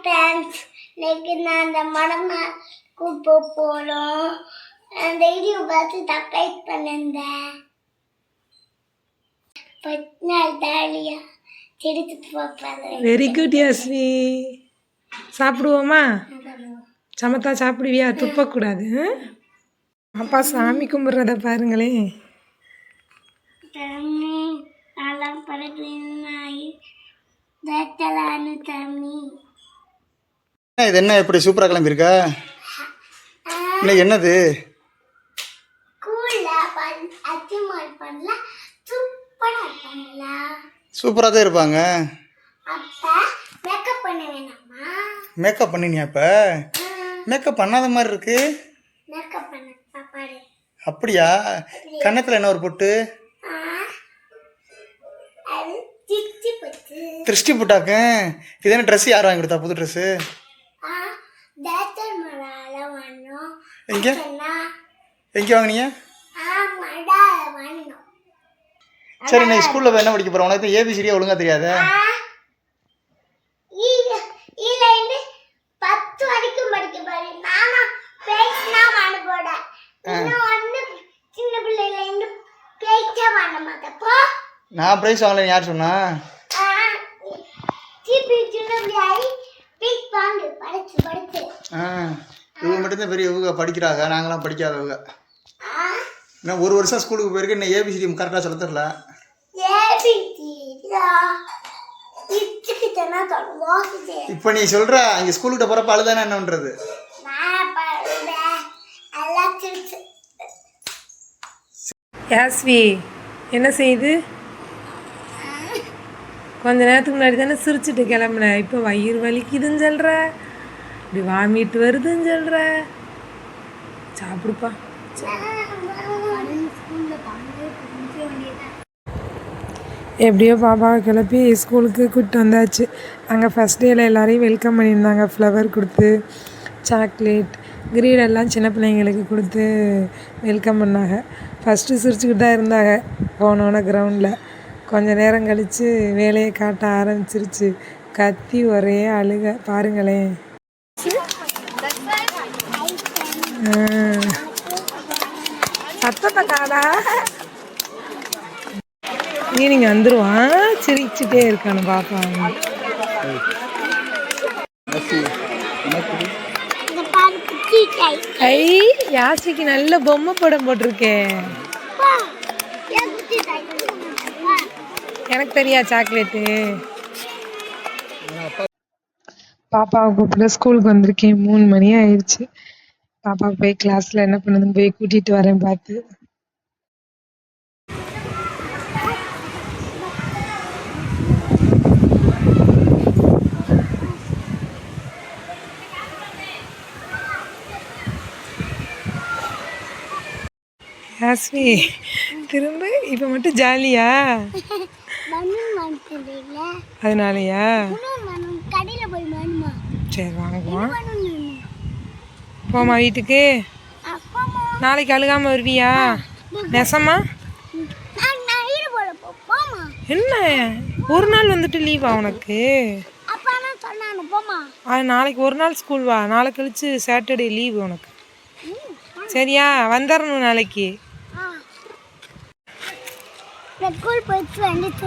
Friends, இன்னைக்கு நான் அந்த மடமாக்கு போகிறோம். அந்த வீடியோ பார்த்து சப்ஸ்கிரைப் பண்ணிருந்தேன். 10 நாள் தாலியா சிரித்து பார்ப்பேன். Very good Yasvi. சாப்பிடுவோமா? சமத்தா சாப்பிடுவியா? துப்பக்கூடாது. அப்பா சாமி கும்பிட்றத பாருங்களேன். நல்லா படுத்து இது என்ன இப்படி சூப்பராக கிளம்பியிருக்க? இல்லை என்னது? சூப்பராக தான் இருப்பாங்க. மேக்கப் பண்ணினியா? இப்போ மேக்கப் பண்ணாத மாதிரி இருக்கு. அப்படியா? கன்னத்தில் என்ன ஒரு பொட்டு? திருஷ்டி போட்டாக்க. இது என்ன ட்ரெஸ் யார் வாங்கி கொடுத்தா? புது ட்ரெஸ்ஸு எங்கே எங்கே வாங்கினீங்க? சரி, நான் ஸ்கூலில் என்ன படிக்க போகிறேன்? உனக்கு ஏபிசிடியே ஒழுங்காக தெரியாத? நான் ப்ரைஸ் வாங்கல. யார் சொன்னா? இவங்க மட்டும்தான் பெரிய இவங்க படிக்கிறாங்க, நாங்களாம் படிக்காதவங்க. இன்னும் 1 வருஷம் ஸ்கூலுக்கு போயிருக்கு, இன்னும் ஏபிசிடி கரெக்டாக சொல்ல தெரியல. இப்போ நீ சொல்ற இங்கே ஸ்கூலுக்கிட்ட போகிறப்ப அழுதானே என்ன பண்ணுறது? யாஸ்வி என்ன செய்யுது? கொஞ்ச நேரத்துக்கு முன்னாடி தானே சிரிச்சுட்டு கிளம்புனேன். இப்போ வயிறு வலிக்குதுன்னு சொல்கிற, இப்படி வாமிட்டு வருதுன்னு சொல்கிற. சாப்பிடுப்பா. எப்படியோ பாப்பாவை கிளப்பி ஸ்கூலுக்கு கூப்பிட்டு வந்தாச்சு. அங்கே ஃபஸ்ட் டேயில் எல்லோரையும் வெல்கம் பண்ணியிருந்தாங்க. ஃப்ளவர் கொடுத்து, சாக்லேட், கிரீடெல்லாம் சின்ன பிள்ளைங்களுக்கு கொடுத்து வெல்கம் பண்ணாங்க. ஃபஸ்ட்டு சிரிச்சுக்கிட்டு தான் இருந்தாங்க. போனோன்னே கிரவுண்டில் கொஞ்சம் நேரம் கழித்து வேலையை காட்ட ஆரம்பிச்சிருச்சு. கத்தி ஒரே அழுக பாருங்களேன். சத்தத்தை காடா நீங்க வந்துருவான். சிரிச்சுட்டே இருக்கானு பாப்பா. ஐ யாசிக்கு நல்ல பொம்மை படம் போட்டிருக்கேன். எனக்கு தெரியா சாக்லேட்டு. பாப்பாவை கூப்பிட்டு ஸ்கூலுக்கு வந்திருக்கேன். 3 மணி ஆயிடுச்சு. பாப்பாவுக்கு போய் கிளாஸ்ல என்ன பண்ணுதுன்னு போய் கூட்டிட்டு வரேன் பார்த்து. யாஸ்வி திரும்ப இப்போ மட்டும் ஜாலியா? அதனாலயா? சரி வாங்குவோம். போமா வீட்டுக்கு. நாளைக்கு அழுகாம வருவியா? நெசமா? என்ன ஒரு நாள் வந்துட்டு லீவா உனக்கு? நாளைக்கு ஒரு நாள் ஸ்கூல் வா. நாளை கழிச்சு சாட்டர்டே லீவு உனக்கு. சரியா? வந்துடணும் நாளைக்கு. ஸ்கூல் போயிட்டு வந்துட்டு